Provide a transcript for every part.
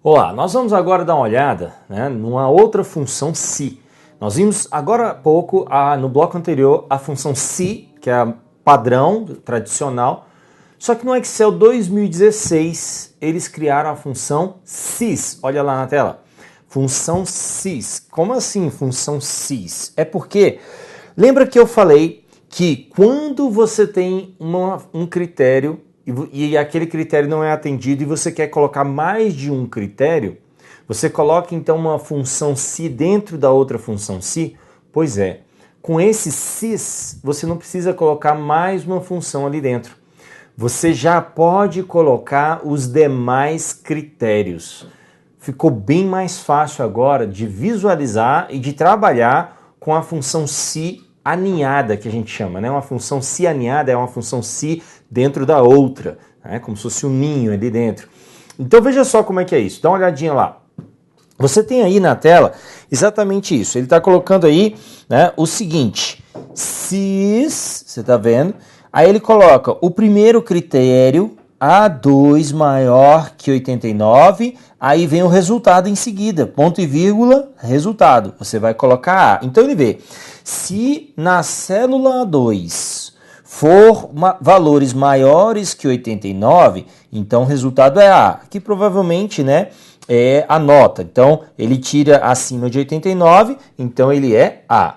Olá, nós vamos agora dar uma olhada, numa outra função se. Nós vimos agora há pouco, no bloco anterior, a função se, que é a padrão, tradicional, só que no Excel 2016 eles criaram a função sys. Olha lá na tela. Função sys. Como assim função sys? É porque, lembra que eu falei que quando você tem um critério e aquele critério não é atendido e você quer colocar mais de um critério, você coloca então uma função se dentro da outra função se? Pois é, com esse sys você não precisa colocar mais uma função ali dentro. Você já pode colocar os demais critérios. Ficou bem mais fácil agora de visualizar e de trabalhar com a função se aninhada, que a gente chama, né? Uma função se aninhada é uma função se dentro da outra, né? Como se fosse um ninho ali dentro. Então veja só como é que é isso, dá uma olhadinha lá. Você tem aí na tela exatamente isso, ele está colocando aí, né, o seguinte, sys, você está vendo, aí ele coloca o primeiro critério, A2 maior que 89, aí vem o resultado em seguida, ponto e vírgula, resultado. Você vai colocar A. Então ele vê, se na célula A2 for valores maiores que 89, então o resultado é A, que provavelmente, né, é a nota. Então ele tira acima de 89, então ele é A.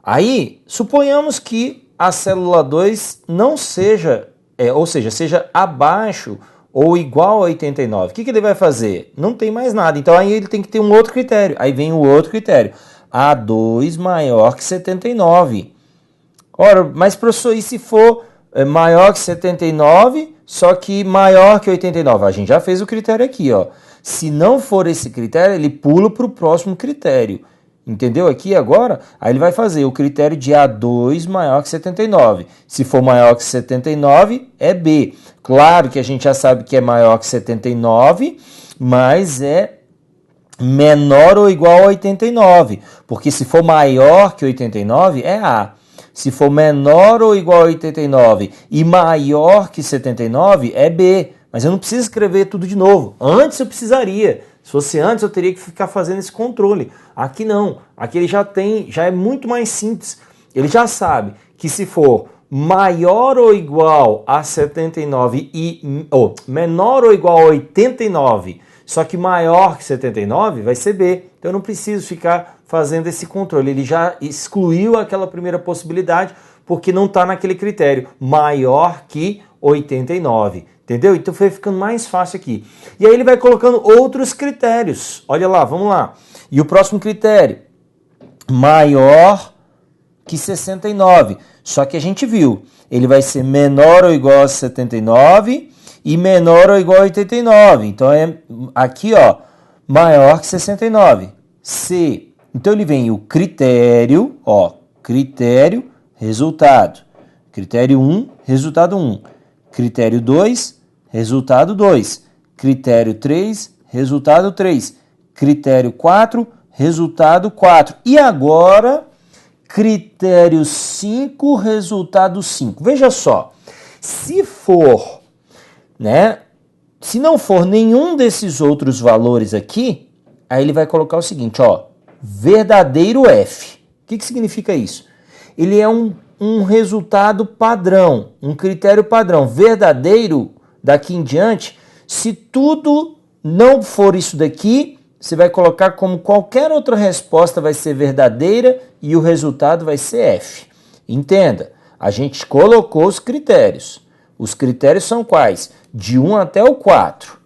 Aí, suponhamos que a célula 2 não seja, ou seja, seja abaixo ou igual a 89. O que ele vai fazer? Não tem mais nada. Então aí ele tem que ter um outro critério. Aí vem o outro critério. A2 maior que 79. Ora, mas professor, e se for maior que 79, só que maior que 89? A gente já fez o critério aqui, ó. Se não for esse critério, ele pula para o próximo critério. Entendeu aqui agora? Aí ele vai fazer o critério de A2 maior que 79. Se for maior que 79, é B. Claro que a gente já sabe que é maior que 79, mas é menor ou igual a 89. Porque se for maior que 89, é A. Se for menor ou igual a 89 e maior que 79, é B. Mas eu não preciso escrever tudo de novo. Antes eu precisaria. Se fosse antes, eu teria que ficar fazendo esse controle. Aqui não. Aqui ele já é muito mais simples. Ele já sabe que se for maior ou igual a 79 ou menor ou igual a 89, só que maior que 79, vai ser B. Então eu não preciso ficar fazendo esse controle. Ele já excluiu aquela primeira possibilidade porque não está naquele critério maior que 89. Entendeu? Então foi ficando mais fácil aqui. E aí ele vai colocando outros critérios. Olha lá, vamos lá. E o próximo critério, maior que 69. Só que a gente viu, ele vai ser menor ou igual a 79 e menor ou igual a 89. Então é aqui, ó, maior que 69. C. Então ele vem o critério, ó, critério, resultado. Critério 1, resultado 1. Critério 2, resultado 2. Critério 3, resultado 3. Critério 4, resultado 4. E agora, critério 5, resultado 5. Veja só, se for, né, se não for nenhum desses outros valores aqui, aí ele vai colocar o seguinte, ó, verdadeiro F. O que significa isso? Ele é um resultado padrão, um critério padrão, verdadeiro daqui em diante. Se tudo não for isso daqui, você vai colocar como qualquer outra resposta vai ser verdadeira e o resultado vai ser F. Entenda, a gente colocou os critérios. Os critérios são quais? De 1 até o 4.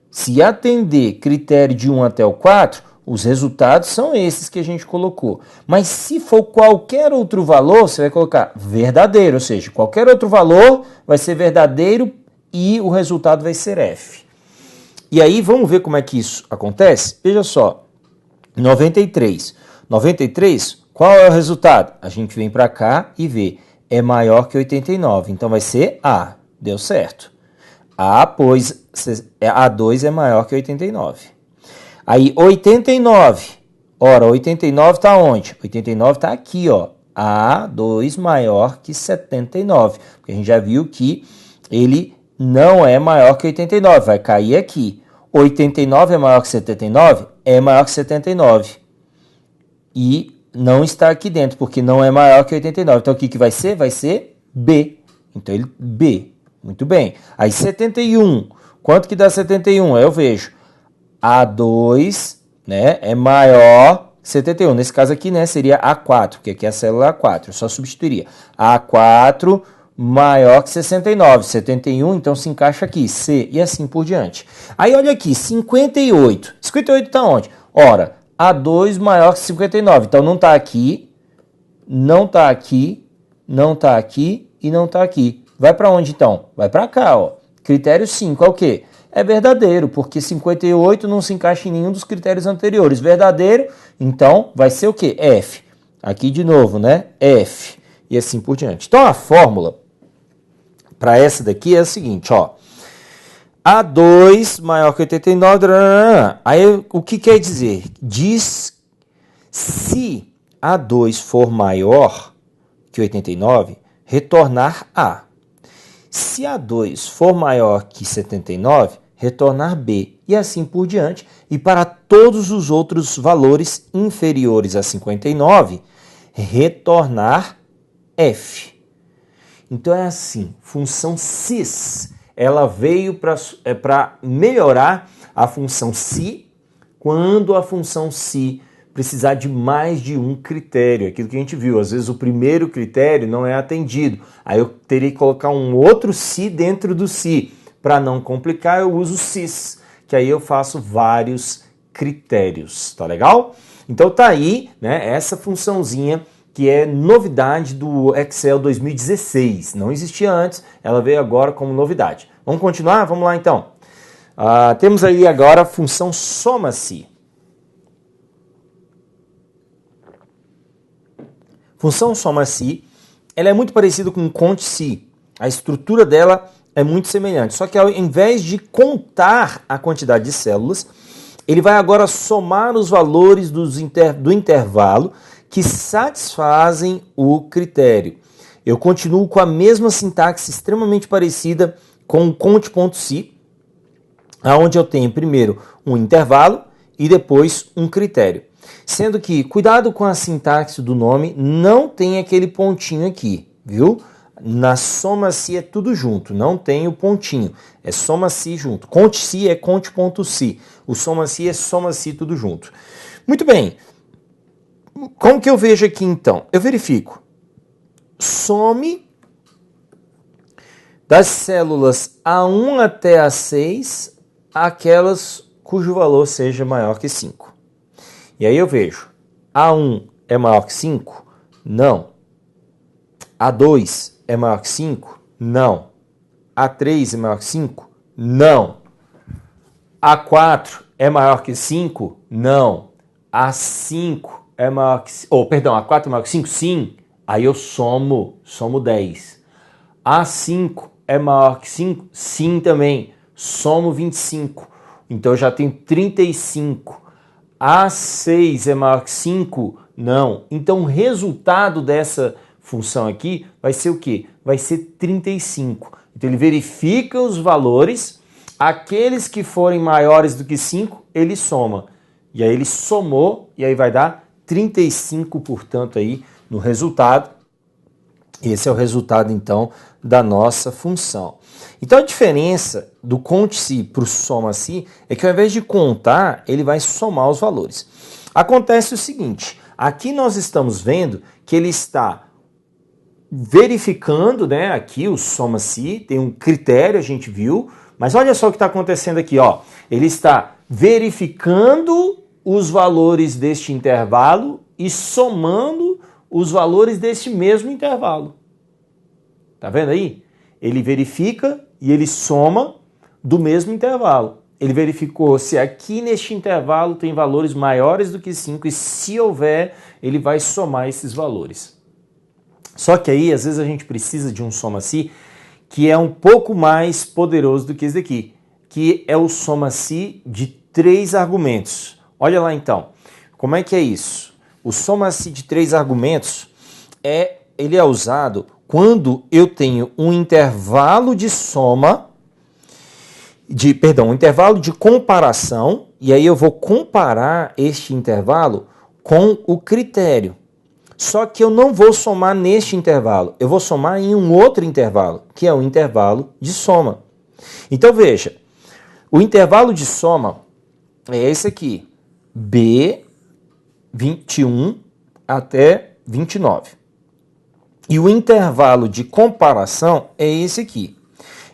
Se atender critério de 1 até o 4, os resultados são esses que a gente colocou. Mas se for qualquer outro valor, você vai colocar verdadeiro, ou seja, qualquer outro valor vai ser verdadeiro e o resultado vai ser F. E aí vamos ver como é que isso acontece? Veja só, 93. 93, qual é o resultado? A gente vem para cá e vê, é maior que 89, então vai ser A, deu certo. A, pois A2 é maior que 89. Aí 89, ora 89 está onde? 89 está aqui, ó, A2 maior que 79, porque a gente já viu que ele não é maior que 89, vai cair aqui. 89 é maior que 79? É maior que 79. E não está aqui dentro, porque não é maior que 89. Então, o que vai ser? Vai ser B. Então, ele B. Muito bem. Aí, 71. Quanto que dá 71? Eu vejo. A2, né, é maior que 71. Nesse caso aqui, né, seria A4, porque aqui é a célula A4. Eu só substituiria. A4 maior que 69. 71, então, se encaixa aqui. C. E assim por diante. Aí, olha aqui. 58. 58 está onde? Ora, A2 maior que 59. Então, não está aqui, não está aqui, não está aqui e não está aqui. Vai para onde, então? Vai para cá, ó. Critério 5 é o quê? É verdadeiro, porque 58 não se encaixa em nenhum dos critérios anteriores. Verdadeiro, então, vai ser o quê? F. Aqui de novo, né? F. E assim por diante. Então, a fórmula para essa daqui é a seguinte, ó. A2 maior que 89, aí o que quer dizer? Diz se A2 for maior que 89, retornar A. Se A2 for maior que 79, retornar B. E assim por diante. E para todos os outros valores inferiores a 59, retornar F. Então é assim, função cis. Ela veio para melhorar a função si quando a função si precisar de mais de um critério. Aquilo que a gente viu, às vezes o primeiro critério não é atendido. Aí eu teria que colocar um outro si dentro do si. Para não complicar, eu uso cis, que aí eu faço vários critérios. Tá legal? Então tá aí, né, essa funçãozinha que é novidade do Excel 2016. Não existia antes, ela veio agora como novidade. Vamos continuar? Vamos lá então. Temos aí agora a função soma-se. Função soma-se, ela é muito parecida com conte-se. A estrutura dela é muito semelhante. Só que ao invés de contar a quantidade de células, ele vai agora somar os valores do intervalo que satisfazem o critério. Eu continuo com a mesma sintaxe extremamente parecida com o conte.se, onde eu tenho primeiro um intervalo e depois um critério. Sendo que, cuidado com a sintaxe do nome, não tem aquele pontinho aqui, viu? Na soma-se é tudo junto, não tem o pontinho, é soma-se junto. Conte-se é conte.se, o soma-se é soma-se tudo junto. Muito bem. Como que eu vejo aqui, então? Eu verifico. Some das células A1 até A6, aquelas cujo valor seja maior que 5. E aí eu vejo. A1 é maior que 5? Não. A2 é maior que 5? Não. A3 é maior que 5? Não. A4 é maior que 5? Não. A5 é maior que... A4 é maior que 5? Sim. Aí eu somo 10. A5 é maior que 5? Sim também. Somo 25. Então eu já tenho 35. A6 é maior que 5? Não. Então o resultado dessa função aqui vai ser o quê? Vai ser 35. Então ele verifica os valores, aqueles que forem maiores do que 5, ele soma. E aí ele somou, e aí vai dar 35, portanto, aí no resultado. Esse é o resultado, então, da nossa função. Então, a diferença do conte-se para o soma-se é que, ao invés de contar, ele vai somar os valores. Acontece o seguinte, aqui nós estamos vendo que ele está verificando, né, aqui o soma-se, tem um critério, a gente viu, mas olha só o que está acontecendo aqui, ó. Ele está verificando os valores deste intervalo e somando os valores deste mesmo intervalo. Tá vendo aí? Ele verifica e ele soma do mesmo intervalo. Ele verificou se aqui neste intervalo tem valores maiores do que 5 e se houver, ele vai somar esses valores. Só que aí, às vezes, a gente precisa de um soma-se que é um pouco mais poderoso do que esse daqui, que é o soma-se de 3 argumentos. Olha lá, então. Como é que é isso? O soma-se de 3 argumentos, ele é usado quando eu tenho um intervalo de soma um intervalo de comparação, e aí eu vou comparar este intervalo com o critério. Só que eu não vou somar neste intervalo, eu vou somar em um outro intervalo, que é o intervalo de soma. Então veja, o intervalo de soma é esse aqui, B21 até 29. E o intervalo de comparação é esse aqui.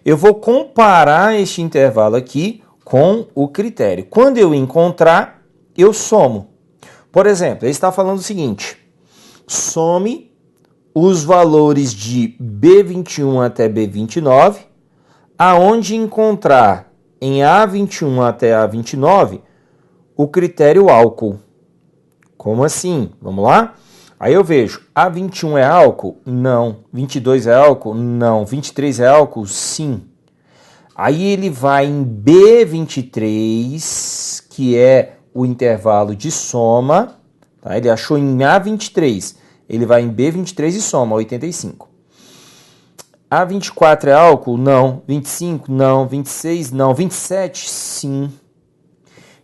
Eu vou comparar este intervalo aqui com o critério. Quando eu encontrar, eu somo. Por exemplo, ele está falando o seguinte: some os valores de B21 até B29, aonde encontrar em A21 até A29 o critério álcool. Como assim? Vamos lá? Aí eu vejo, A21 é álcool? Não. 22 é álcool? Não. 23 é álcool? Sim. Aí ele vai em B23, que é o intervalo de soma, tá? Ele achou em A23, ele vai em B23 e soma, 85. A24 é álcool? Não. 25? Não. 26? Não. 27? Sim.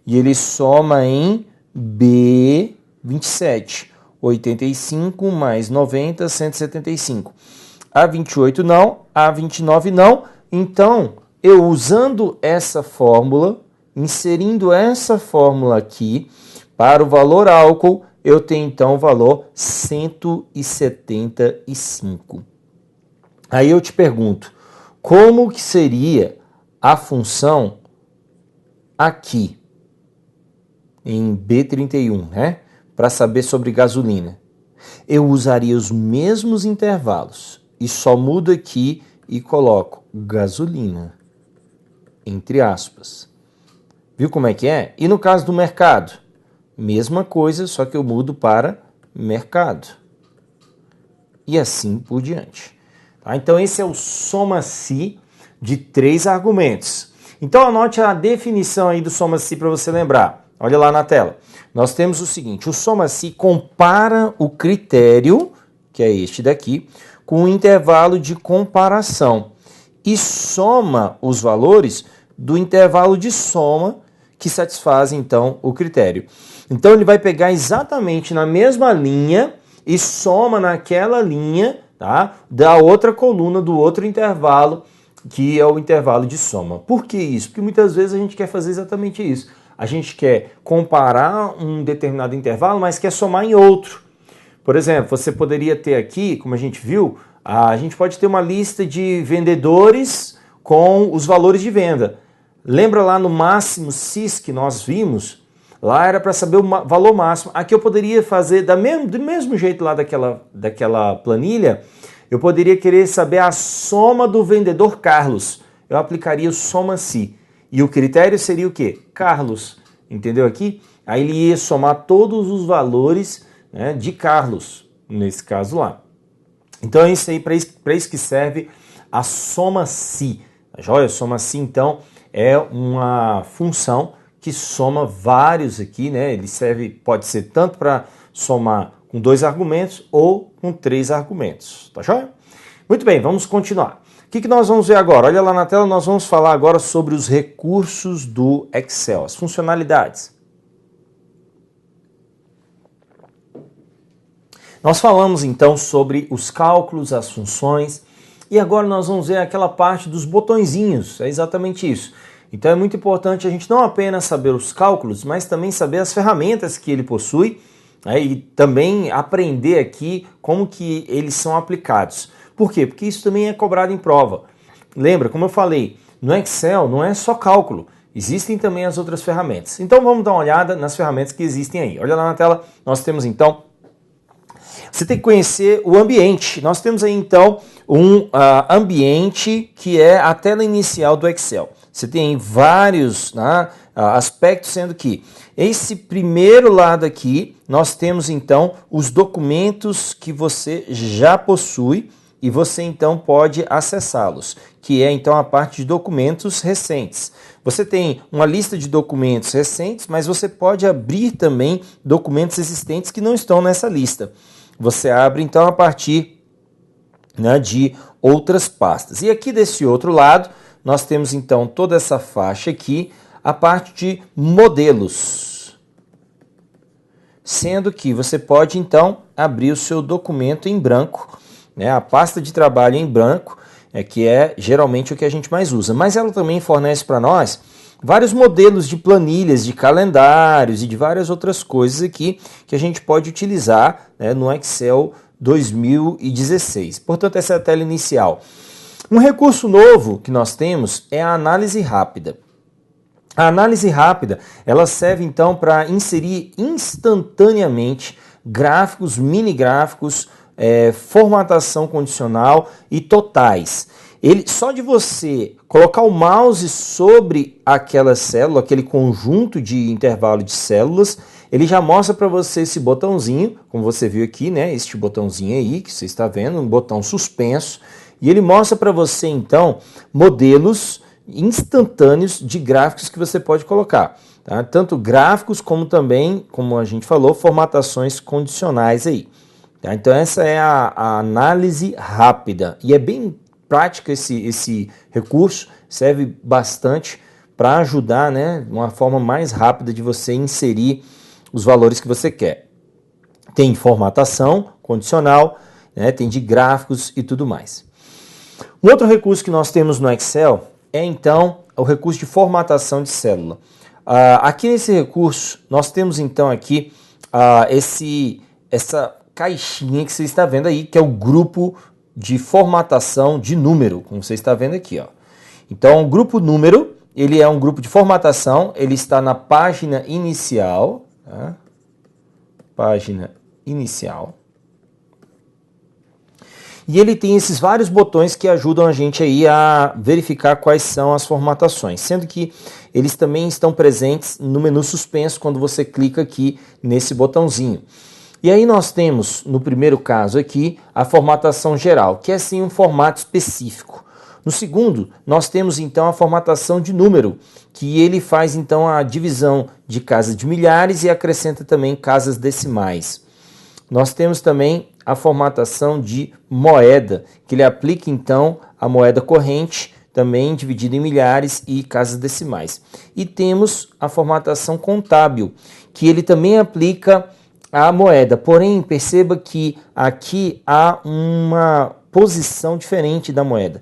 E ele soma em B27. 85 mais 90, 175. A28 não, A29 não. Então, eu usando essa fórmula, inserindo essa fórmula aqui, para o valor álcool, eu tenho então o valor 175. Aí eu te pergunto, como que seria a função aqui, em B31, né? Para saber sobre gasolina. Eu usaria os mesmos intervalos e só mudo aqui e coloco gasolina, entre aspas. Viu como é que é? E no caso do mercado? Mesma coisa, só que eu mudo para mercado. E assim por diante. Tá? Então esse é o soma-se de 3 argumentos. Então anote a definição aí do soma-se para você lembrar. Olha lá na tela. Nós temos o seguinte, o soma-se compara o critério, que é este daqui, com o intervalo de comparação e soma os valores do intervalo de soma que satisfaz, então, o critério. Então, ele vai pegar exatamente na mesma linha e soma naquela linha, tá, da outra coluna, do outro intervalo, que é o intervalo de soma. Por que isso? Porque muitas vezes a gente quer fazer exatamente isso. A gente quer comparar um determinado intervalo, mas quer somar em outro. Por exemplo, você poderia ter aqui, como a gente viu, a gente pode ter uma lista de vendedores com os valores de venda. Lembra lá no máximo CIS que nós vimos? Lá era para saber o valor máximo. Aqui eu poderia fazer do mesmo jeito lá daquela planilha, eu poderia querer saber a soma do vendedor Carlos. Eu aplicaria o soma-se. E o critério seria o quê? Carlos. Entendeu aqui? Aí ele ia somar todos os valores, né, de Carlos, nesse caso lá. Então é isso aí, para isso que serve a soma-se. Tá joia? Soma-se, então, é uma função que soma vários aqui, né? Ele pode ser tanto para somar com 2 argumentos ou com 3 argumentos. Tá joia? Muito bem, vamos continuar. O que nós vamos ver agora? Olha lá na tela, nós vamos falar agora sobre os recursos do Excel, as funcionalidades. Nós falamos então sobre os cálculos, as funções, e agora nós vamos ver aquela parte dos botõezinhos, é exatamente isso. Então é muito importante a gente não apenas saber os cálculos, mas também saber as ferramentas que ele possui, né, e também aprender aqui como que eles são aplicados. Por quê? Porque isso também é cobrado em prova. Lembra, como eu falei, no Excel não é só cálculo, existem também as outras ferramentas. Então vamos dar uma olhada nas ferramentas que existem aí. Olha lá na tela, nós temos então, você tem que conhecer o ambiente. Nós temos aí então um ambiente que é a tela inicial do Excel. Você tem vários, né, aspectos, sendo que esse primeiro lado aqui, nós temos então os documentos que você já possui, e você então pode acessá-los, que é então a parte de documentos recentes. Você tem uma lista de documentos recentes, mas você pode abrir também documentos existentes que não estão nessa lista. Você abre então a partir, né, de outras pastas. E aqui desse outro lado, nós temos então toda essa faixa aqui, a parte de modelos. Sendo que você pode então abrir o seu documento em branco, né, a pasta de trabalho em branco, que é geralmente o que a gente mais usa. Mas ela também fornece para nós vários modelos de planilhas, de calendários e de várias outras coisas aqui que a gente pode utilizar, né, no Excel 2016. Portanto, essa é a tela inicial. Um recurso novo que nós temos é a análise rápida. A análise rápida, ela serve então para inserir instantaneamente gráficos, mini gráficos, formatação condicional e totais. Só de você colocar o mouse sobre aquela célula, aquele conjunto de intervalo de células, ele já mostra para você esse botãozinho, como você viu aqui, né? Este botãozinho aí que você está vendo, um botão suspenso, e ele mostra para você então modelos instantâneos de gráficos que você pode colocar, tá? Tanto gráficos como também, como a gente falou, formatações condicionais aí. Tá? Então essa é a análise rápida e é bem prática esse recurso, serve bastante para ajudar, né, uma forma mais rápida de você inserir os valores que você quer. Tem formatação condicional, né, tem de gráficos e tudo mais. Um outro recurso que nós temos no Excel é então o recurso de formatação de célula. Aqui nesse recurso nós temos então aqui essa caixinha que você está vendo aí, que é o grupo de formatação de número, como você está vendo aqui, ó. Então, o grupo número, ele é um grupo de formatação, ele está na página inicial, tá? Página inicial. E ele tem esses vários botões que ajudam a gente aí a verificar quais são as formatações, sendo que eles também estão presentes no menu suspenso quando você clica aqui nesse botãozinho. E aí nós temos, no primeiro caso aqui, a formatação geral, que é sim um formato específico. No segundo, nós temos então a formatação de número, que ele faz então a divisão de casas de milhares e acrescenta também casas decimais. Nós temos também a formatação de moeda, que ele aplica então a moeda corrente, também dividida em milhares e casas decimais. E temos a formatação contábil, que ele também aplica a moeda, porém perceba que aqui há uma posição diferente da moeda.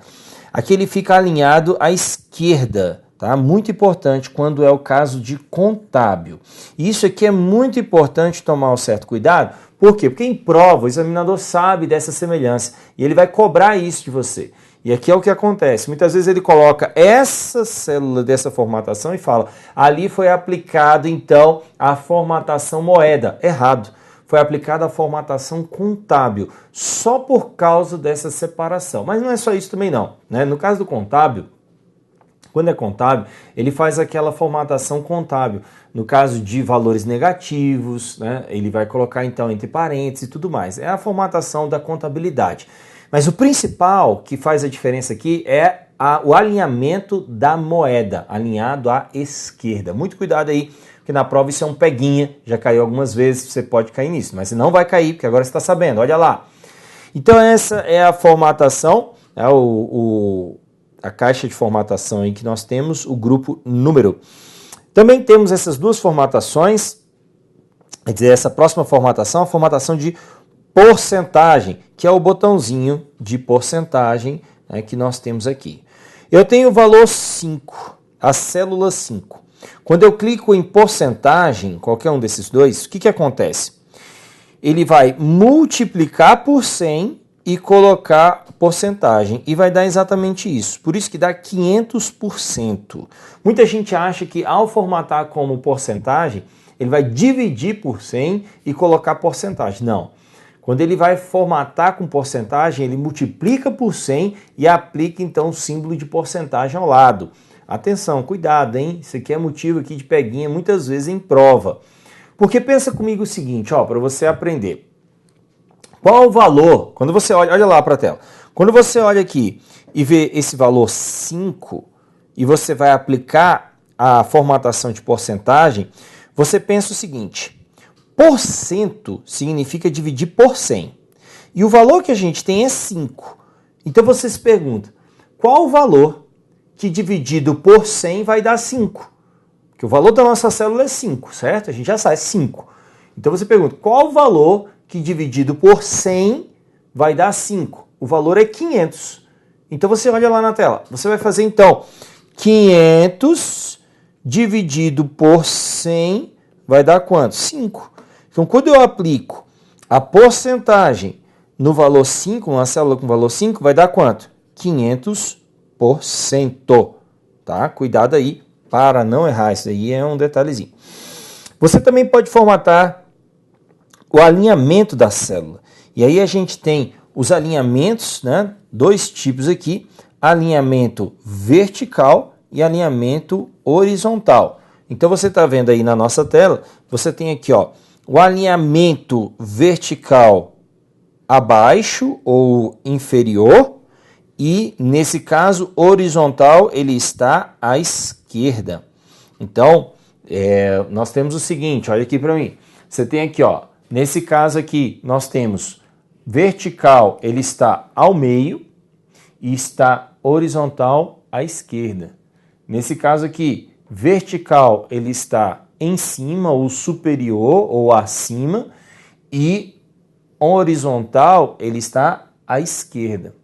Aqui ele fica alinhado à esquerda, tá? Muito importante quando é o caso de contábil. Isso aqui é muito importante tomar um certo cuidado. Por quê? Porque em prova o examinador sabe dessa semelhança e ele vai cobrar isso de você. E aqui é o que acontece. Muitas vezes ele coloca essa célula dessa formatação e fala, ali foi aplicado então a formatação moeda. Errado. Foi aplicada a formatação contábil, só por causa dessa separação. Mas não é só isso também não, né? No caso do contábil, quando é contábil, ele faz aquela formatação contábil. No caso de valores negativos, né? Ele vai colocar então entre parênteses e tudo mais. É a formatação da contabilidade. Mas o principal que faz a diferença aqui é o alinhamento da moeda, alinhado à esquerda. Muito cuidado aí, porque na prova isso é um peguinha, já caiu algumas vezes, você pode cair nisso, mas você não vai cair, porque agora você está sabendo, olha lá. Então essa é a formatação, a caixa de formatação aí que nós temos, o grupo número. Também temos essas duas formatações, quer dizer, essa próxima formatação, a formatação de porcentagem, que é o botãozinho de porcentagem, né, que nós temos aqui. Eu tenho o valor 5, a célula 5. Quando eu clico em porcentagem, qualquer um desses dois, o que acontece? Ele vai multiplicar por 100 e colocar porcentagem, e vai dar exatamente isso. Por isso que dá 500%. Muita gente acha que ao formatar como porcentagem, ele vai dividir por 100 e colocar porcentagem. Não. Quando ele vai formatar com porcentagem, ele multiplica por 100 e aplica então o símbolo de porcentagem ao lado. Atenção, cuidado, hein? Isso aqui é motivo aqui de peguinha muitas vezes em prova. Porque pensa comigo o seguinte, ó, para você aprender. Qual o valor? Quando você olha lá para a tela. Quando você olha aqui e vê esse valor 5 e você vai aplicar a formatação de porcentagem, você pensa o seguinte: porcento significa dividir por 100. E o valor que a gente tem é 5. Então você se pergunta, qual o valor que dividido por 100 vai dar 5. Porque o valor da nossa célula é 5, certo? A gente já sabe, é 5. Então você pergunta, qual o valor que dividido por 100 vai dar 5? O valor é 500. Então você olha lá na tela. Você vai fazer então 500 dividido por 100 vai dar quanto? 5. Então quando eu aplico a porcentagem no valor 5, uma célula com valor 5, vai dar quanto? 500%. Tá? Cuidado aí para não errar. Isso aí é um detalhezinho. Você também pode formatar o alinhamento da célula. E aí a gente tem os alinhamentos, né? Dois tipos aqui, alinhamento vertical e alinhamento horizontal. Então você está vendo aí na nossa tela, você tem aqui ó, o alinhamento vertical abaixo ou inferior e nesse caso horizontal ele está à esquerda. Então nós temos o seguinte, olha aqui para mim, você tem aqui ó, nesse caso aqui nós temos vertical, ele está ao meio e está horizontal à esquerda. Nesse caso aqui, vertical, ele está em cima ou superior ou acima e horizontal, ele está à esquerda.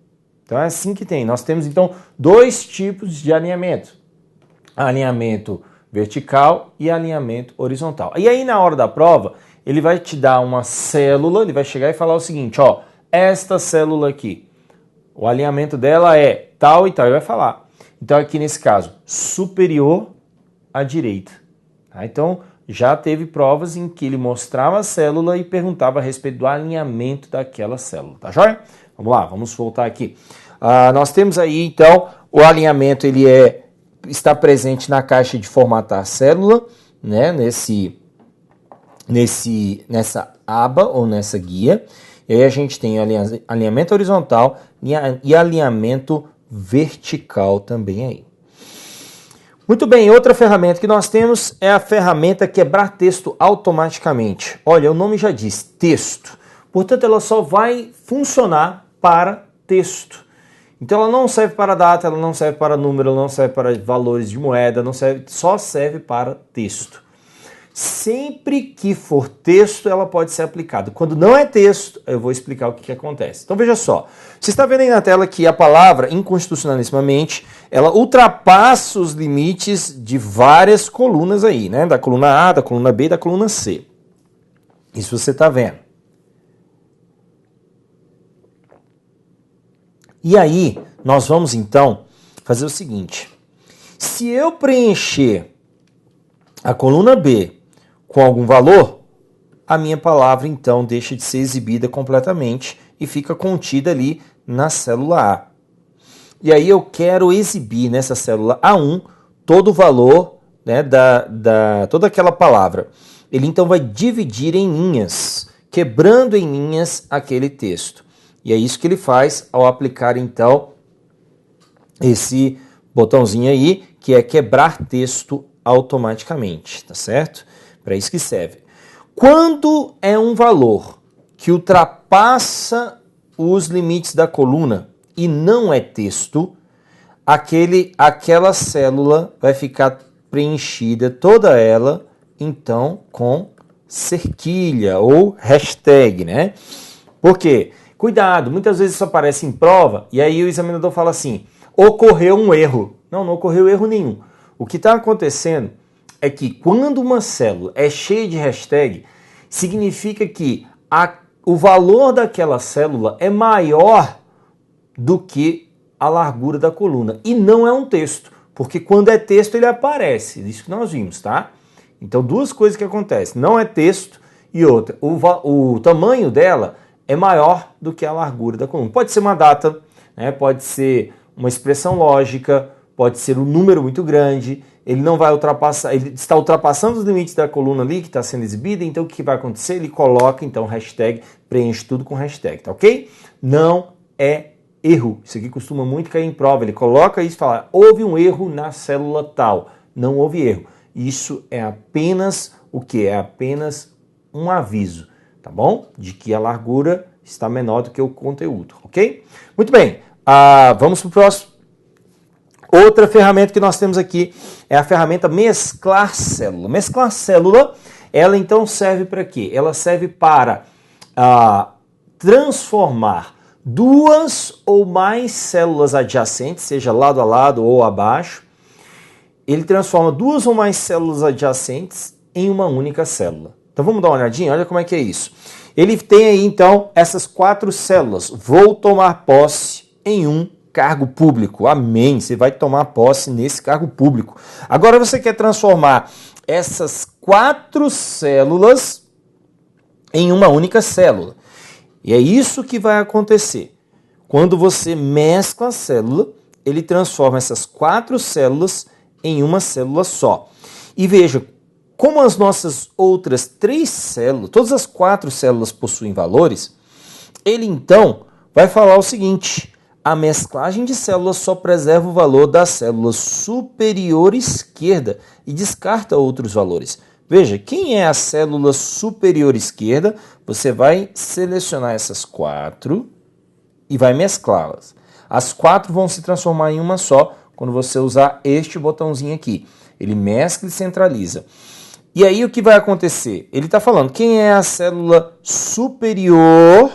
Então é assim que tem. Nós temos então dois tipos de alinhamento. Alinhamento vertical e alinhamento horizontal. E aí na hora da prova, ele vai te dar uma célula, ele vai chegar e falar o seguinte, ó, esta célula aqui, o alinhamento dela é tal e tal, ele vai falar. Então aqui nesse caso, superior à direita. Tá? Então já teve provas em que ele mostrava a célula e perguntava a respeito do alinhamento daquela célula, tá joia? Vamos lá, vamos voltar aqui. Nós temos aí então, o alinhamento ele está presente na caixa de formatar célula, né, nessa aba ou nessa guia. E aí a gente tem alinhamento horizontal e alinhamento vertical também aí. Muito bem, outra ferramenta que nós temos é a ferramenta quebrar texto automaticamente. Olha, o nome já diz, texto. Portanto, ela só vai funcionar para texto. Então ela não serve para data, ela não serve para número, ela não serve para valores de moeda, só serve para texto. Sempre que for texto, ela pode ser aplicada. Quando não é texto, eu vou explicar o que acontece. Então veja só, você está vendo aí na tela que a palavra inconstitucionalissimamente, ela ultrapassa os limites de várias colunas aí, né? Da coluna A, da coluna B e da coluna C. Isso você está vendo. E aí, nós vamos então fazer o seguinte. Se eu preencher a coluna B com algum valor, a minha palavra então deixa de ser exibida completamente e fica contida ali na célula A. E aí eu quero exibir nessa célula A1 todo o valor, né, toda aquela palavra. Ele então vai dividir em linhas, quebrando em linhas aquele texto. E é isso que ele faz ao aplicar então esse botãozinho aí, que é quebrar texto automaticamente, tá certo? Para isso que serve. Quando é um valor que ultrapassa os limites da coluna e não é texto, aquela célula vai ficar preenchida, toda ela, então, com cerquilha ou hashtag, né? Por quê? Cuidado, muitas vezes isso aparece em prova e aí o examinador fala assim, ocorreu um erro. Não ocorreu erro nenhum. O que está acontecendo é que quando uma célula é cheia de hashtag, significa que o valor daquela célula é maior do que a largura da coluna. E não é um texto, porque quando é texto ele aparece. Isso que nós vimos, tá? Então duas coisas que acontecem. Não é texto e outra. O tamanho dela é maior do que a largura da coluna. Pode ser uma data, né? Pode ser uma expressão lógica, pode ser um número muito grande, ele não vai ultrapassar, ele está ultrapassando os limites da coluna ali que está sendo exibida, então o que vai acontecer? Ele coloca então hashtag, preenche tudo com hashtag, tá ok? Não é erro, isso aqui costuma muito cair em prova, ele coloca isso e fala, houve um erro na célula tal, não houve erro. Isso é apenas o que? É apenas um aviso, tá bom? De que a largura está menor do que o conteúdo, ok? Muito bem, vamos para o próximo. Outra ferramenta que nós temos aqui é a ferramenta mesclar célula. Mesclar célula, ela então serve para quê? Ela serve para transformar duas ou mais células adjacentes, seja lado a lado ou abaixo. Ele transforma duas ou mais células adjacentes em uma única célula. Então vamos dar uma olhadinha, olha como é que é isso. Ele tem aí então essas 4 células. Vou tomar posse em um cargo público. Amém. Você vai tomar posse nesse cargo público. Agora você quer transformar essas 4 células em uma única célula. E é isso que vai acontecer. Quando você mescla a célula, ele transforma essas 4 células em uma célula só. E veja, como as nossas outras 3 células, todas as 4 células possuem valores, ele então vai falar o seguinte: a mesclagem de células só preserva o valor da célula superior esquerda e descarta outros valores. Veja, quem é a célula superior esquerda? Você vai selecionar essas 4 e vai mesclá-las. As 4 vão se transformar em uma só quando você usar este botãozinho aqui. Ele mescla e centraliza. E aí o que vai acontecer? Ele está falando quem é a célula superior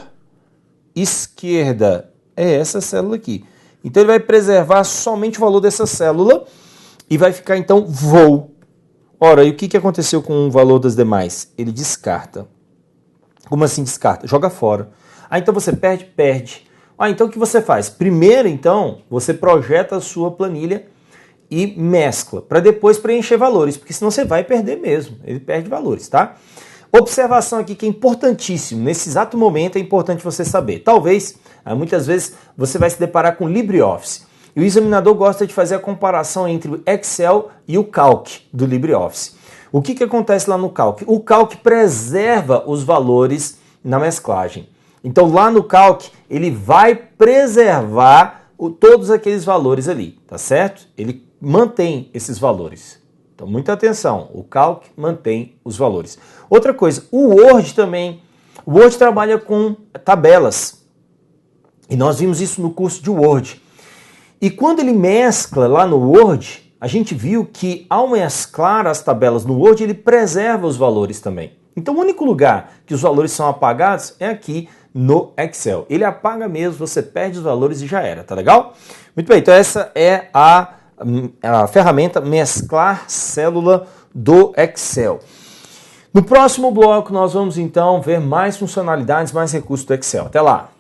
esquerda. É essa célula aqui. Então ele vai preservar somente o valor dessa célula e vai ficar então vou. Ora, e o que aconteceu com o valor das demais? Ele descarta. Como assim descarta? Joga fora. Então você perde? Perde. Então o que você faz? Primeiro então você projeta a sua planilha e mescla, para depois preencher valores, porque senão você vai perder mesmo, ele perde valores, tá? Observação aqui que é importantíssimo, nesse exato momento é importante você saber. Talvez, muitas vezes, você vai se deparar com LibreOffice, e o examinador gosta de fazer a comparação entre o Excel e o Calc do LibreOffice. O que acontece lá no Calc? O Calc preserva os valores na mesclagem. Então lá no Calc, ele vai preservar todos aqueles valores ali, tá certo? Ele mantém esses valores. Então, muita atenção, o Calc mantém os valores. Outra coisa, o Word também. O Word trabalha com tabelas. E nós vimos isso no curso de Word. E quando ele mescla lá no Word, a gente viu que ao mesclar as tabelas no Word, ele preserva os valores também. Então, o único lugar que os valores são apagados é aqui no Excel. Ele apaga mesmo, você perde os valores e já era, tá legal? Muito bem, então essa é a ferramenta mesclar célula do Excel. No próximo bloco nós vamos então ver mais funcionalidades, mais recursos do Excel. Até lá!